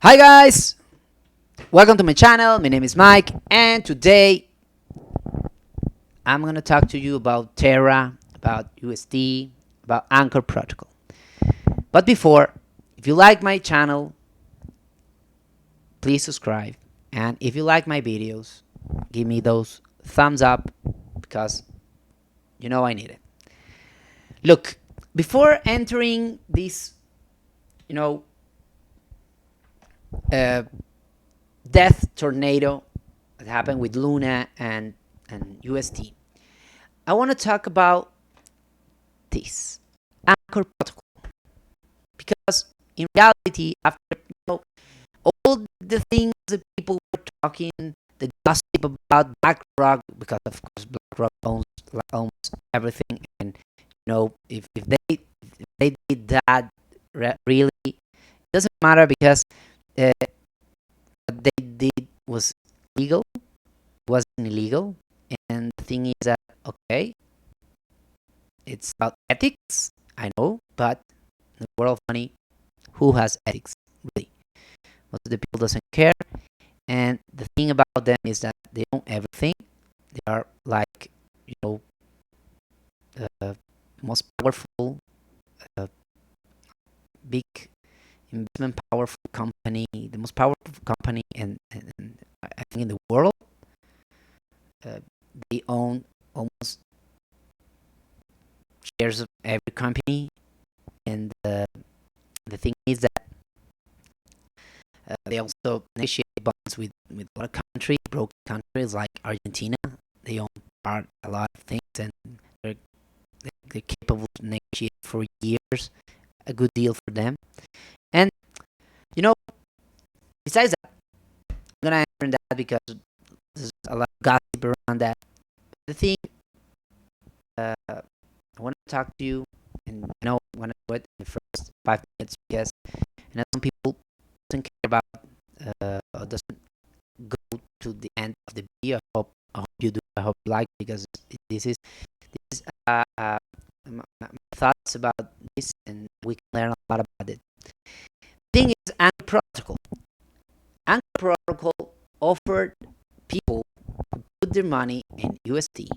Hi guys, welcome to my channel. My name is Mike, and today I'm gonna talk to you about Terra, about UST, about Anchor Protocol. But before, if you like my channel, please subscribe, and if you like my videos, give me those thumbs up because you know I need it. Look, before entering this, you know, uh, death tornado that happened with Luna and UST, I want to talk about this Anchor Protocol because in reality, after all the things that people were talking, the gossip about BlackRock, because of course BlackRock owns almost everything, and if they did that, really it doesn't matter because what they did was legal, wasn't illegal, and the thing is that okay, it's about ethics, I know, but in the world of money, who has ethics really? Most of the people doesn't care, and the thing about them is that they own everything. They are like you know uh, most powerful, uh, big investment powerful company, the most powerful company, and I think in the world. Uh, they own almost shares of every company, and the thing is that they also negotiate bonds with a lot of countries, broke countries like Argentina. They own a lot of things, and they're, they're capable to negotiate for years. A good deal for them. And you know, besides that, I'm gonna answer that because there's a lot of gossip around that. The thing I want to talk to you, and want to do it in the first 5 minutes because some people doesn't care about or doesn't go to the end of the video. I hope you do. I hope you like because this is my thoughts about this, and we can learn a lot about it. Thing is, Anchor Protocol. Anchor Protocol offered people who put their money in USD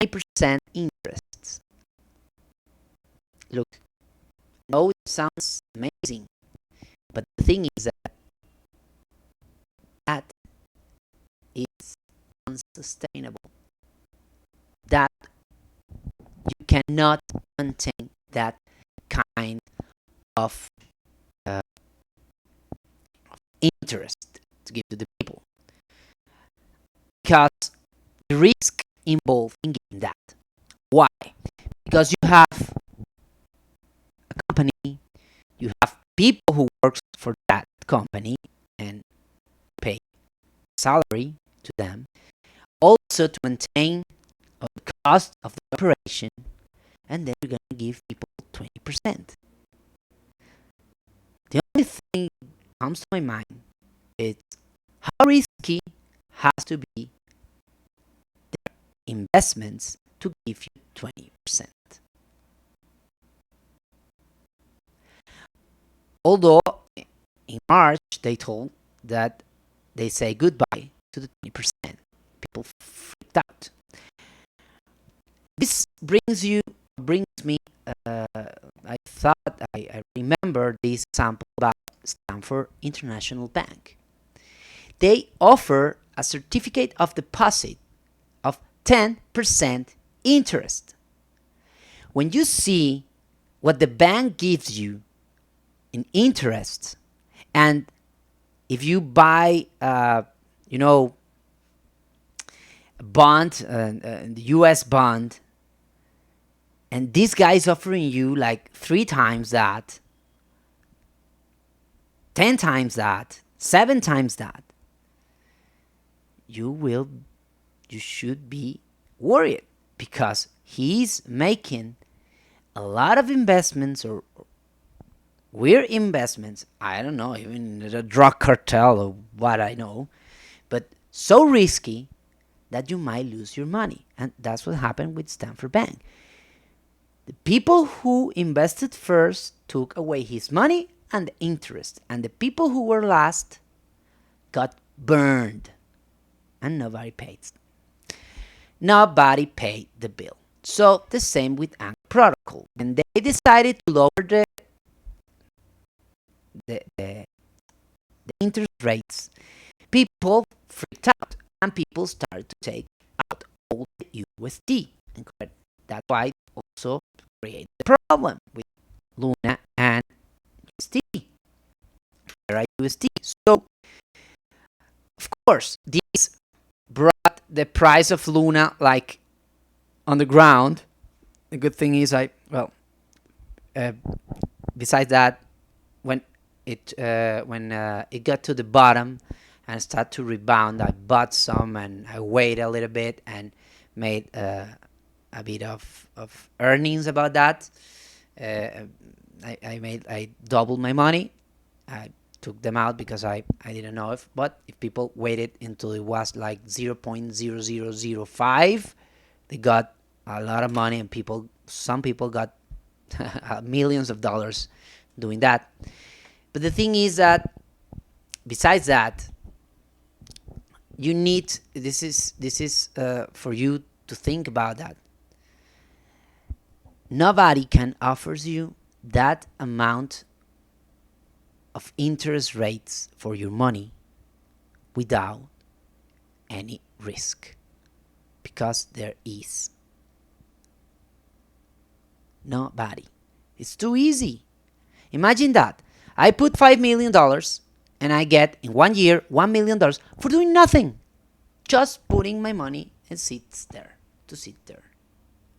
20% interest. Look, no, it sounds amazing, but the thing is that is unsustainable. That you cannot maintain that kind of uh, interest to give to the people because the risk involved in giving that. Why? Because you have a company, you have people who works for that company and pay salary to them, also to maintain the cost of the operation, and then you're gonna give people 20%. The only thing that comes to my mind is how risky has to be their investments to give you 20%. Although in March they told that they say goodbye to the 20%. People freaked out. This brings me. I thought I remember this example about Stanford International Bank. They offer a certificate of deposit of 10% interest. When you see what the bank gives you in interest, and if you buy, you know, a bond, the U.S. bond, and this guy is offering you like 3 times that, 10 times that, 7 times that, you should be worried because he's making a lot of investments or weird investments. I don't know, even the drug cartel or what I know, but so risky that you might lose your money. And that's what happened with Stanford Bank. The people who invested first took away his money and the interest. And the people who were last got burned, and nobody paid. Nobody paid the bill. So the same with Anchor Protocol. When they decided to lower the interest rates, people freaked out, and people started to take out all the USD. And that's why also created the problem with Luna and UST, Terra UST. So, of course, this brought the price of Luna like on the ground. The good thing is, besides that, when it got to the bottom and started to rebound, I bought some and I waited a little bit and made a bit of earnings about that. I doubled my money. I took them out because I didn't know if people waited until it was like 0.0005, they got a lot of money, and some people got millions of dollars doing that. But the thing is that besides that, you need this is for you to think about that. Nobody can offer you that amount of interest rates for your money without any risk, because there is nobody. It's too easy. Imagine that I put $5 million and I get in 1 year $1 million for doing nothing, just putting my money and sit there.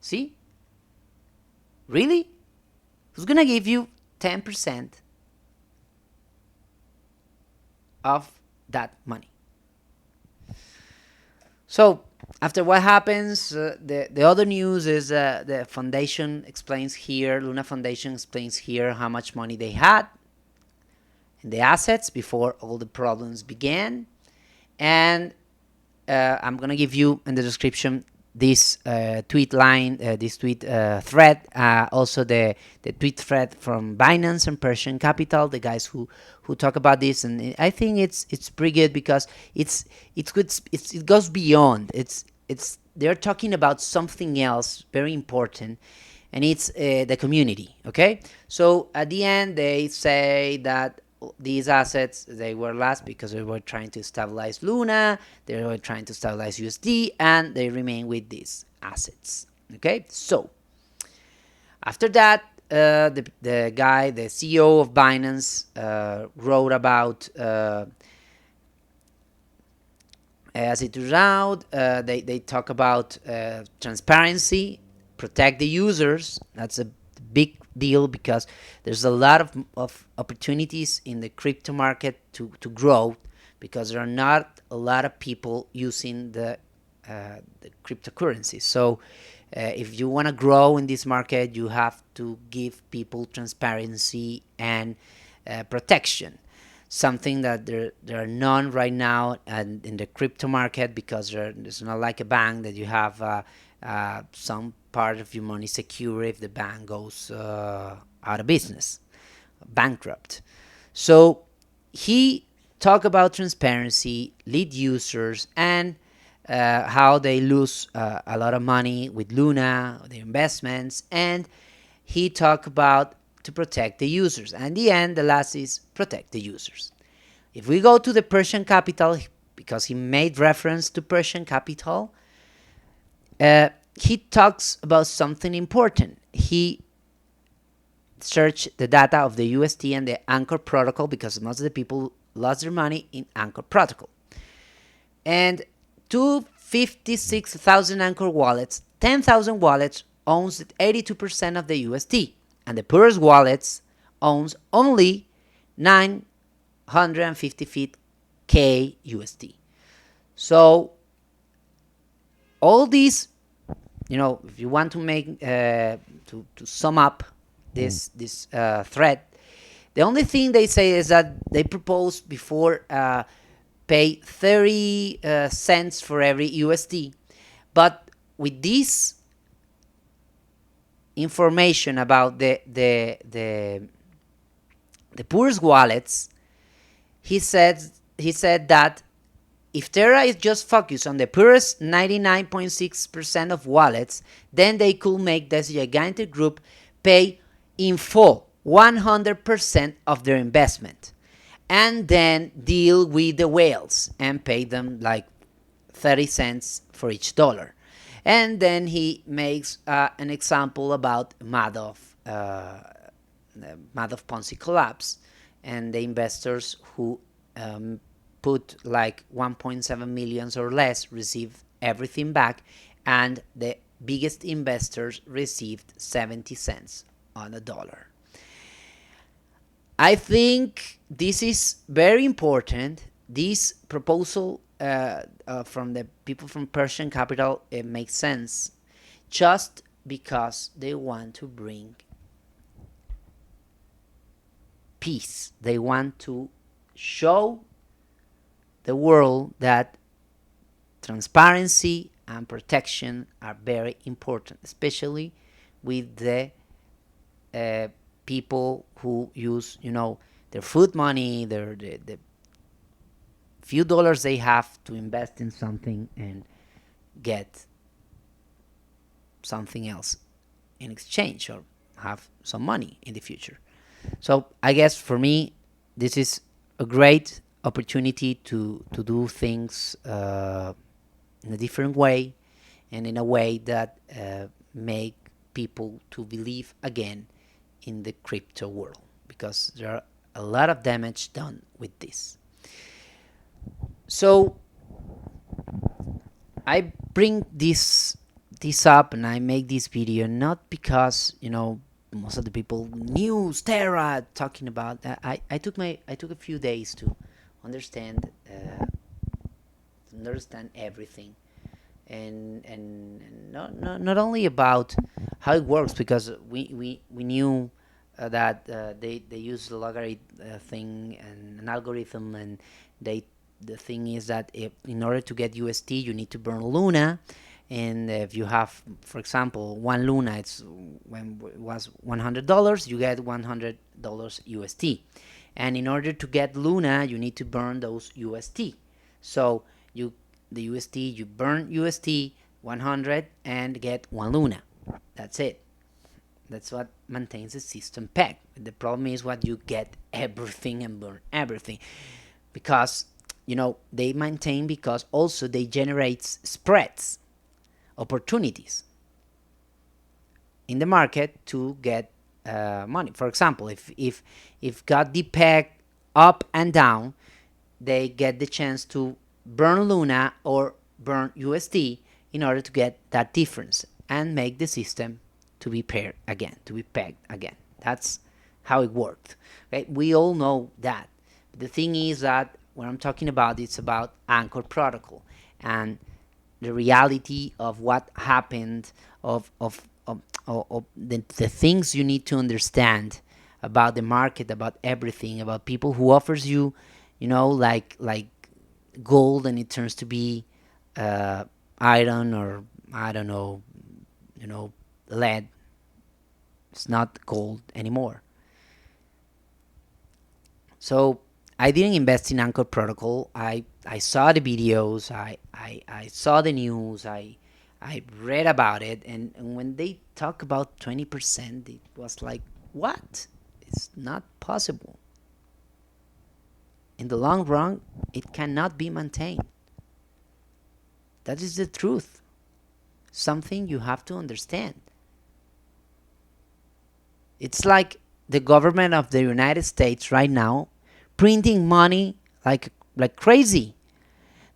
See? Really? Who's gonna give you 10% of that money? So after what happens, the other news is the foundation explains here, Luna Foundation explains here how much money they had in the assets before all the problems began. And I'm going to give you in the description this tweet thread, also the tweet thread from Binance and Persian Capital, the guys who talk about this, and I think it's pretty good because it's good. It goes beyond. They're talking about something else very important, and it's the community. Okay, so at the end they say that these assets, they were last because they were trying to stabilize Luna, they were trying to stabilize USD, and they remain with these assets. Okay, so after that, the guy, the CEO of Binance, wrote about, as it turns out, they talk about transparency, protect the users. That's a big deal because there's a lot of opportunities in the crypto market to grow, because there are not a lot of people using the cryptocurrency. So if you want to grow in this market, you have to give people transparency and protection, something that there are none right now in the crypto market, because there's not like a bank that you have some part of your money secure if the bank goes out of business, bankrupt. So he talked about transparency, lead users, and how they lose a lot of money with Luna, their investments, and he talked about to protect the users. And in the end, the last is protect the users. If we go to the Persian Capital, because he made reference to Persian Capital, he talks about something important. He searched the data of the UST and the Anchor Protocol, because most of the people lost their money in Anchor Protocol. And 256,000 Anchor wallets, 10,000 wallets owns 82% of the UST, and the poorest wallets owns only 950K UST. So all these, if you want to make to sum up this thread, the only thing they say is that they propose before pay 30 cents for every USD, but with this information about the the poorest wallets, he said that if Terra is just focused on the poorest 99.6% of wallets, then they could make this gigantic group pay in full 100% of their investment, and then deal with the whales and pay them like 30 cents for each dollar. And then he makes an example about Madoff Ponzi collapse, and the investors who put like 1.7 millions or less received everything back, and the biggest investors received 70 cents on a dollar. I think this is very important. This proposal from the people from Persian Capital, it makes sense just because they want to bring peace. They want to show the world that transparency and protection are very important, especially with the people who use, their food money, the few dollars they have to invest in something and get something else in exchange, or have some money in the future. So I guess for me, this is a great opportunity to do things in a different way, and in a way that make people to believe again in the crypto world, because there are a lot of damage done with this. So I bring this up and I make this video not because most of the people knew Terra talking about that. I took a few days to understand everything, and not only about how it works, because we knew that they use the logarithm thing and an algorithm, and the thing is that in order to get UST you need to burn Luna, and if you have, for example, one Luna, it was $100, you get $100 UST, and in order to get Luna you need to burn those UST. So you burn UST 100 and get one Luna. That's it. That's what maintains the system peg. The problem is what you get everything and burn everything, because they maintain, because also they generate spreads, opportunities in the market to get money. For example, if got the peg up and down, they get the chance to burn Luna or burn USD in order to get that difference and make the system to be pegged again. That's how it worked. Okay? We all know that. The thing is that what I'm talking about, it's about Anchor Protocol and the reality of what happened, of the things you need to understand about the market, about everything, about people who offers you, like gold, and it turns to be iron, or I don't know, lead. It's not gold anymore. So I didn't invest in Anchor Protocol. I saw the videos, I saw the news, I read about it, and when they talk about 20%, it was like, what? It's not possible. In the long run, it cannot be maintained. That is the truth. Something you have to understand. It's like the government of the United States right now printing money like crazy.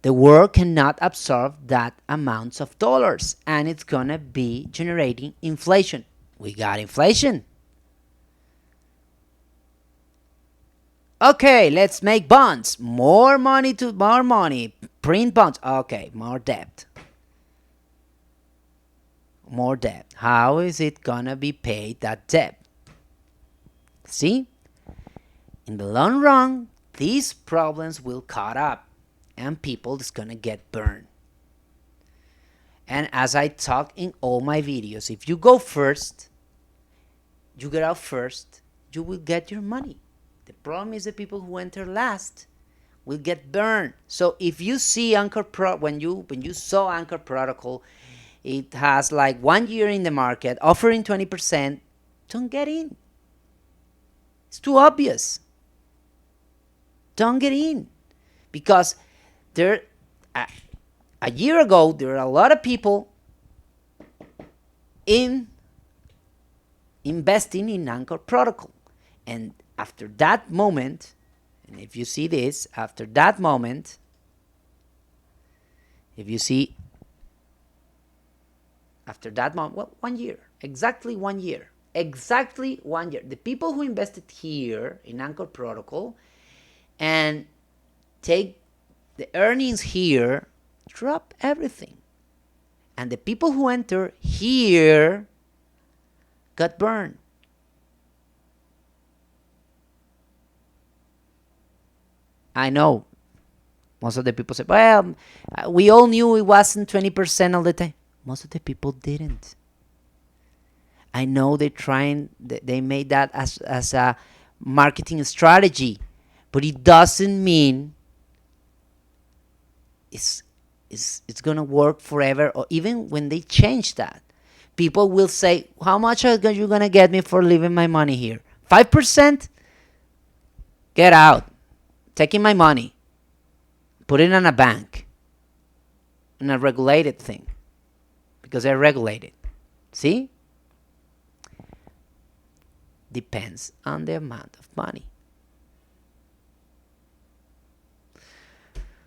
The world cannot absorb that amounts of dollars, and it's gonna be generating inflation. We got inflation. Okay, let's make bonds. More money. Print bonds. Okay, more debt. More debt. How is it gonna be paid, that debt? See? In the long run, these problems will caught up, and people is gonna get burned. And as I talk in all my videos, if you go first, you get out first, you will get your money. The problem is the people who enter last will get burned. So if you see when you saw Anchor Protocol, it has like 1 year in the market, offering 20%, don't get in. It's too obvious. Don't get in. Because there, a year ago, there were a lot of people investing in Anchor Protocol. And after that moment, and if you see this, after that moment, well, 1 year, exactly 1 year. The people who invested here in Anchor Protocol and take the earnings here, drop everything. And the people who enter here got burned. I know. Most of the people say, well, we all knew it wasn't 20% all the time. Most of the people didn't. I know they made that as a marketing strategy, but it doesn't mean it's gonna work forever, or even when they change that. People will say, how much are you gonna get me for leaving my money here? 5%? Get out. Taking my money. Put it in a bank. In a regulated thing. Because they're regulated. See? Depends on the amount of money.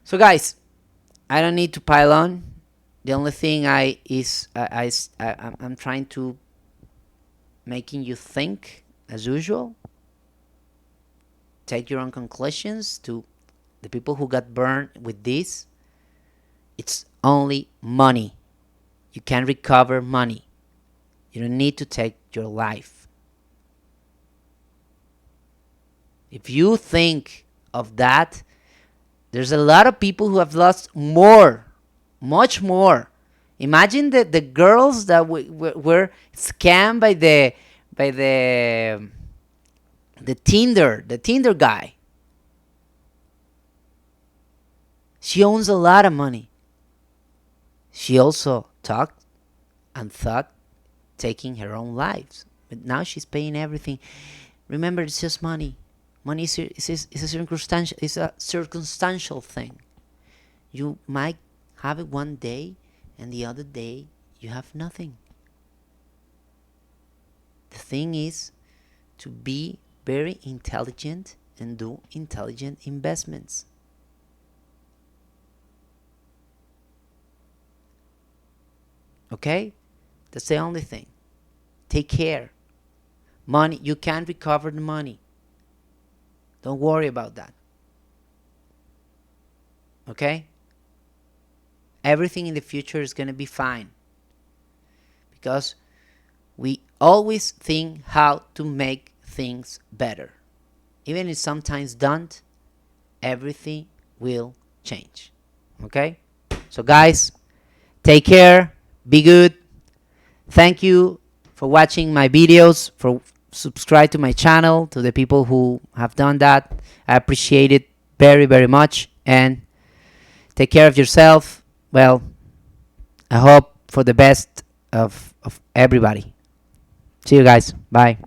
So guys, I don't need to pile on. The only thing I'm trying to making you think as usual. Take your own conclusions. To the people who got burned with this, it's only money. You can recover money. You don't need to take your life. If you think of that, there's a lot of people who have lost more, much more. Imagine the girls that were scammed by the Tinder guy. She owns a lot of money. She also talked and thought taking her own lives, but now she's paying everything. Remember, it's just money. Money is a circumstantial thing. You might have it one day, and the other day you have nothing. The thing is to be very intelligent and do intelligent investments. Okay? That's the only thing. Take care. Money, you can recover the money. Don't worry about that. Okay? Everything in the future is going to be fine. Because we always think how to make things better. Even if sometimes don't, everything will change. Okay? So guys, take care. Be good. Thank you for watching my videos, for subscribe to my channel, to the people who have done that. I appreciate it very, very much. And take care of yourself. Well, I hope for the best of everybody. See you guys. Bye.